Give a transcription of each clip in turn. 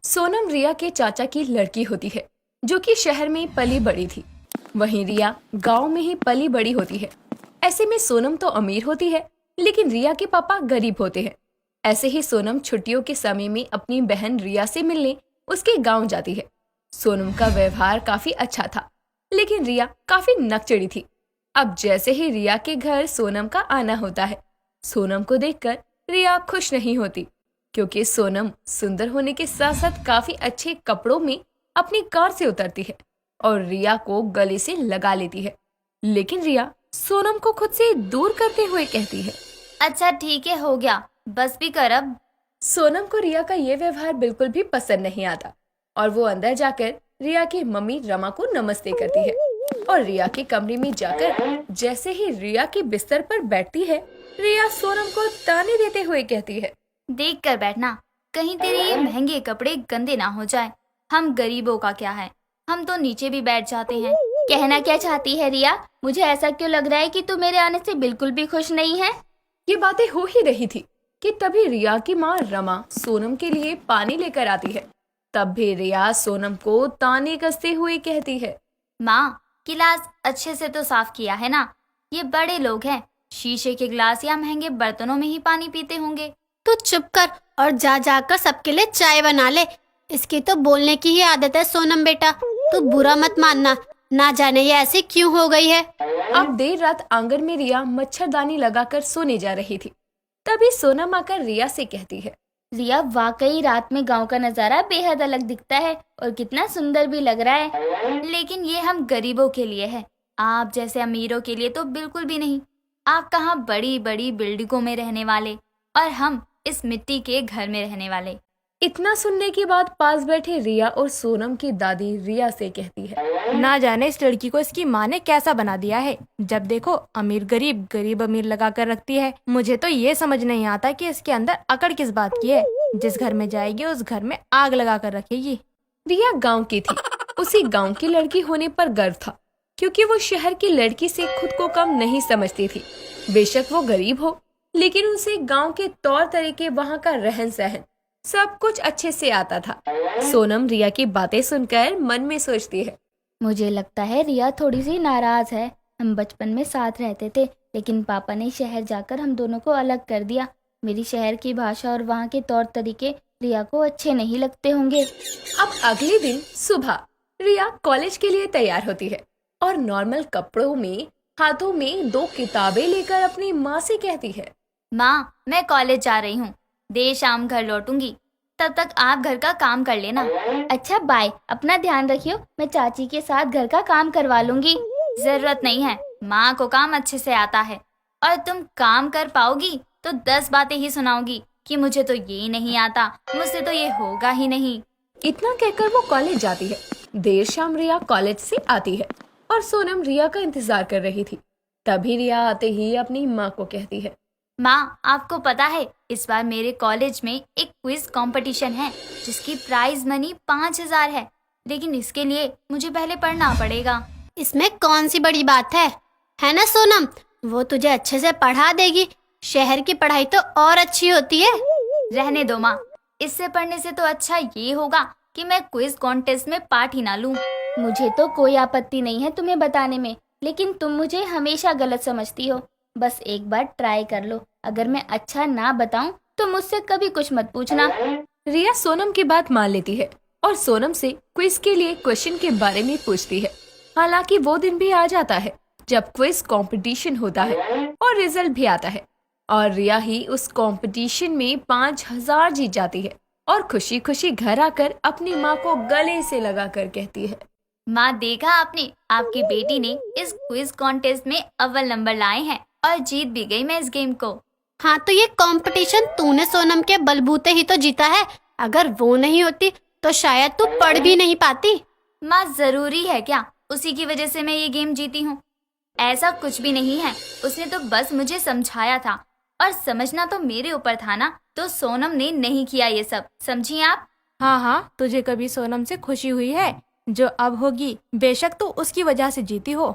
सोनम रिया के चाचा की लड़की होती है, जो कि शहर में पली बड़ी थी। वहीं रिया गांव में ही पली बड़ी होती है। ऐसे में सोनम तो अमीर होती है, लेकिन रिया के पापा गरीब होते हैं। ऐसे ही सोनम छुट्टियों के समय में अपनी बहन रिया से मिलने उसके गांव जाती है। सोनम का व्यवहार काफी अच्छा था, लेकिन रिया काफी नकचड़ी थी। अब जैसे ही रिया के घर सोनम का आना होता है, सोनम को देखकर रिया खुश नहीं होती, क्योंकि सोनम सुंदर होने के साथ साथ काफी अच्छे कपड़ों में अपनी कार से उतरती है और रिया को गले से लगा लेती है। लेकिन रिया सोनम को खुद से दूर करते हुए कहती है, अच्छा ठीक है, हो गया, बस भी कर अब। सोनम को रिया का ये व्यवहार बिल्कुल भी पसंद नहीं आता और वो अंदर जाकर रिया की मम्मी रमा को नमस्ते करती है और रिया के कमरे में जाकर जैसे ही रिया के बिस्तर पर बैठती है, रिया सोनम को ताने देते हुए कहती है, देख कर बैठना, कहीं तेरे ये महंगे कपड़े गंदे ना हो जाए। हम गरीबों का क्या है, हम तो नीचे भी बैठ जाते हैं। कहना क्या चाहती है रिया? मुझे ऐसा क्यों लग रहा है कि तू मेरे आने से बिल्कुल भी खुश नहीं है। ये बातें हो ही रही थी कि तभी रिया की माँ रमा सोनम के लिए पानी लेकर आती है। तब भी रिया सोनम को ताने कसते हुए कहती है, माँ, गिलास अच्छे से तो साफ किया है ना? ये बड़े लोग हैं, शीशे के गिलास या महंगे बर्तनों में ही पानी पीते होंगे। तू चुप कर और जा जाकर सबके लिए चाय बना ले। इसकी तो बोलने की ही आदत है सोनम बेटा, तू बुरा मत मानना, ना जाने ये ऐसी क्यों हो गई है। अब देर रात आंगन में रिया मच्छरदानी लगाकर सोने जा रही थी। तभी सोनम आकर रिया से कहती है, रिया, वाकई रात में गांव का नजारा बेहद अलग दिखता है और कितना सुंदर भी लग रहा है। लेकिन ये हम गरीबों के लिए है, आप जैसे अमीरों के लिए तो बिल्कुल भी नहीं। आप कहाँ बड़ी बड़ी बिल्डिंगों में रहने वाले और हम इस मिट्टी के घर में रहने वाले। इतना सुनने के बाद पास बैठे रिया और सोनम की दादी रिया से कहती है, ना जाने इस लड़की को इसकी माँ ने कैसा बना दिया है। जब देखो अमीर गरीब, गरीब अमीर लगा कर रखती है। मुझे तो ये समझ नहीं आता कि इसके अंदर अकड़ किस बात की है। जिस घर में जाएगी उस घर में आग लगा कर रखेगी। रिया गांव की थी, उसी गांव की लड़की होने पर गर्व था, क्योंकि वो शहर की लड़की से खुद को कम नहीं समझती थी। बेशक वो गरीब हो, लेकिन उसे गांव के तौर तरीके, वहां का रहन सहन सब कुछ अच्छे से आता था। सोनम रिया की बातें सुनकर मन में सोचती है, मुझे लगता है रिया थोड़ी सी नाराज है। हम बचपन में साथ रहते थे, लेकिन पापा ने शहर जाकर हम दोनों को अलग कर दिया। मेरी शहर की भाषा और वहाँ के तौर तरीके रिया को अच्छे नहीं लगते होंगे। अब अगले दिन सुबह रिया कॉलेज के लिए तैयार होती है और नॉर्मल कपड़ों में हाथों में 2 किताबें लेकर अपनी माँ से कहती है, माँ, मैं कॉलेज जा रही हूँ, देर शाम घर लौटूंगी, तब तक आप घर का काम कर लेना। अच्छा बाय, अपना ध्यान रखियो, मैं चाची के साथ घर का काम करवा लूंगी। जरूरत नहीं है, माँ को काम अच्छे से आता है और तुम काम कर पाओगी तो 10 बातें ही सुनाओगी कि मुझे तो ये नहीं आता, मुझसे तो ये होगा ही नहीं। इतना कहकर वो कॉलेज जाती है। देर शाम रिया कॉलेज से आती है और सोनम रिया का इंतजार कर रही थी। तभी रिया आते ही अपनी माँ को कहती है, माँ, आपको पता है इस बार मेरे कॉलेज में एक क्विज कंपटीशन है जिसकी प्राइज मनी 5,000 है, लेकिन इसके लिए मुझे पहले पढ़ना पड़ेगा। इसमें कौन सी बड़ी बात है ना सोनम? वो तुझे अच्छे से पढ़ा देगी। शहर की पढ़ाई तो और अच्छी होती है। रहने दो माँ, इससे पढ़ने से तो अच्छा ये होगा कि मैं क्विज कॉन्टेस्ट में पार्ट ही ना लूं। मुझे तो कोई आपत्ति नहीं है तुम्हें बताने में, लेकिन तुम मुझे हमेशा गलत समझती हो। बस एक बार ट्राई कर लो, अगर मैं अच्छा ना बताऊं तो मुझसे कभी कुछ मत पूछना। रिया सोनम की बात मान लेती है और सोनम से क्विज के लिए क्वेश्चन के बारे में पूछती है। हालांकि वो दिन भी आ जाता है जब क्विज कंपटीशन होता है और रिजल्ट भी आता है और रिया ही उस कंपटीशन में 5,000 जीत जाती है और खुशी खुशी घर आकर अपनी माँ को गले से लगाकर कहती है, माँ, देखा आपने, आपकी बेटी ने इस क्विज कॉन्टेस्ट में अव्वल नंबर लाए हैं और जीत भी गई मैं इस गेम को। हाँ, तो ये कंपटीशन तूने सोनम के बलबूते ही तो जीता है। अगर वो नहीं होती तो शायद तू पढ़ भी नहीं पाती। माँ, जरूरी है क्या उसी की वजह से मैं ये गेम जीती हूँ? ऐसा कुछ भी नहीं है, उसने तो बस मुझे समझाया था और समझना तो मेरे ऊपर था ना, तो सोनम ने नहीं किया ये सब, समझी आप? हाँ, तुझे कभी सोनम से खुशी हुई है? जो अब होगी बेशक तू उसकी वजह से जीती हो।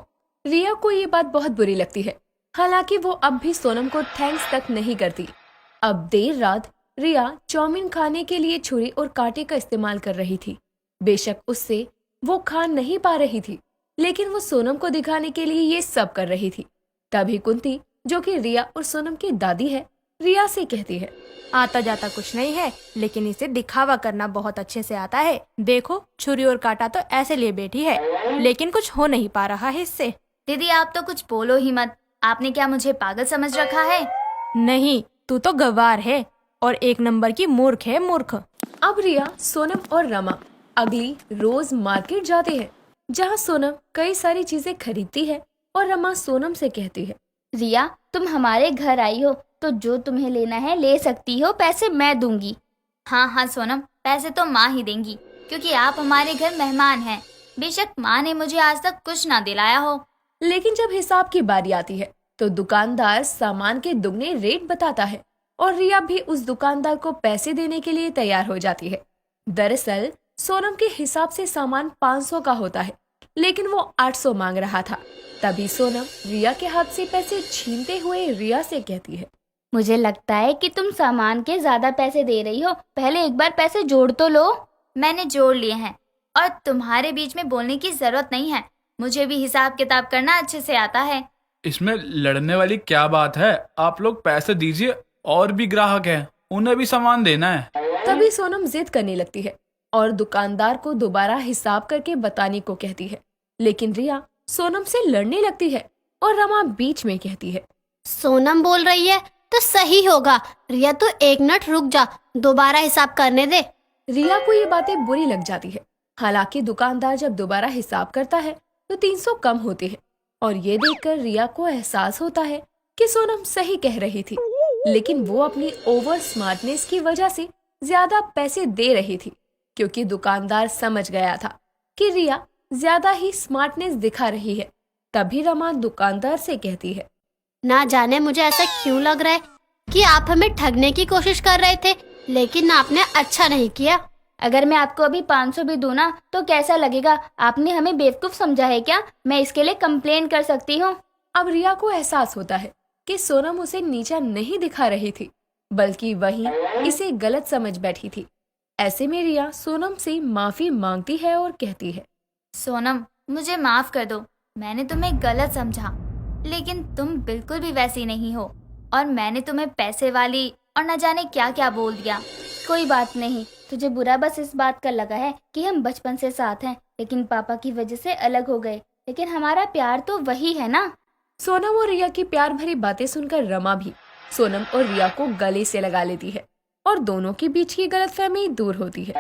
रिया को ये बात बहुत बुरी लगती है। हालांकि वो अब भी सोनम को थैंक्स तक नहीं करती। अब देर रात रिया चाउमीन खाने के लिए छुरी और कांटे का इस्तेमाल कर रही थी। बेशक उससे वो खा नहीं पा रही थी, लेकिन वो सोनम को दिखाने के लिए ये सब कर रही थी। तभी कुंती, जो कि रिया और सोनम की दादी है, रिया से कहती है, आता जाता कुछ नहीं है, लेकिन इसे दिखावा करना बहुत अच्छे से आता है। देखो, छुरी और कांटा तो ऐसे लिए बैठी है, लेकिन कुछ हो नहीं पा रहा है इससे। दीदी आप तो कुछ बोलो ही मत। आपने क्या मुझे पागल समझ रखा है? नहीं, तू तो गवार है और एक नंबर की मूर्ख है, मूर्ख। अब रिया, सोनम और रमा अगली रोज मार्केट जाते हैं, जहाँ सोनम कई सारी चीजें खरीदती है और रमा सोनम से कहती है, रिया तुम हमारे घर आई हो तो जो तुम्हें लेना है ले सकती हो, पैसे मैं दूंगी। हाँ सोनम, पैसे तो माँ ही देंगी क्योंकि आप हमारे घर मेहमान हैं। बेशक माँ ने मुझे आज तक कुछ ना दिलाया हो। लेकिन जब हिसाब की बारी आती है तो दुकानदार सामान के दुगने रेट बताता है और रिया भी उस दुकानदार को पैसे देने के लिए तैयार हो जाती है। दरअसल सोनम के हिसाब से सामान 500 का होता है, लेकिन वो 800 मांग रहा था। तभी सोनम रिया के हाथ से पैसे छीनते हुए रिया से कहती है, मुझे लगता है कि तुम सामान के ज्यादा पैसे दे रही हो। पहले एक बार पैसे जोड़ तो लो। मैंने जोड़ लिए हैं और तुम्हारे बीच में बोलने की जरूरत नहीं है। मुझे भी हिसाब किताब करना अच्छे से आता है। इसमें लड़ने वाली क्या बात है? आप लोग पैसे दीजिए, और भी ग्राहक हैं, उन्हें भी सामान देना है। तभी सोनम जिद करने लगती है और दुकानदार को दोबारा हिसाब करके बताने को कहती है, लेकिन रिया सोनम से लड़ने लगती है और रमा बीच में कहती है, सोनम बोल रही है तो सही होगा। रिया तू एक मिनट रुक जा, दोबारा हिसाब करने दे। रिया को ये बातें बुरी लग जाती है। हालांकि दुकानदार जब दोबारा हिसाब करता है तो 300 कम होते हैं और ये देखकर रिया को एहसास होता है कि सोनम सही कह रही थी, लेकिन वो अपनी ओवर स्मार्टनेस की वजह से ज्यादा पैसे दे रही थी, क्योंकि दुकानदार समझ गया था कि रिया ज्यादा ही स्मार्टनेस दिखा रही है। तभी रमा दुकानदार से कहती है, ना जाने मुझे ऐसा क्यों लग रहा है कि आप हमें ठगने की कोशिश कर रहे थे, लेकिन आपने अच्छा नहीं किया। अगर मैं आपको अभी 500 भी दूं ना तो कैसा लगेगा? आपने हमें बेवकूफ समझा है क्या? मैं इसके लिए कंप्लेन कर सकती हूँ। अब रिया को एहसास होता है कि सोनम उसे नीचा नहीं दिखा रही थी, बल्कि वही इसे गलत समझ बैठी थी। ऐसे में रिया सोनम से माफी मांगती है और कहती है, सोनम मुझे माफ कर दो, मैंने तुम्हें गलत समझा, लेकिन तुम बिल्कुल भी वैसी नहीं हो और मैंने तुम्हें पैसे वाली और न जाने क्या क्या बोल दिया। कोई बात नहीं, तुझे बुरा बस इस बात का लगा है कि हम बचपन से साथ हैं, लेकिन पापा की वजह से अलग हो गए, लेकिन हमारा प्यार तो वही है ना। सोनम और रिया की प्यार भरी बातें सुनकर रमा भी सोनम और रिया को गले से लगा लेती है और दोनों के बीच की गलतफहमी दूर होती है।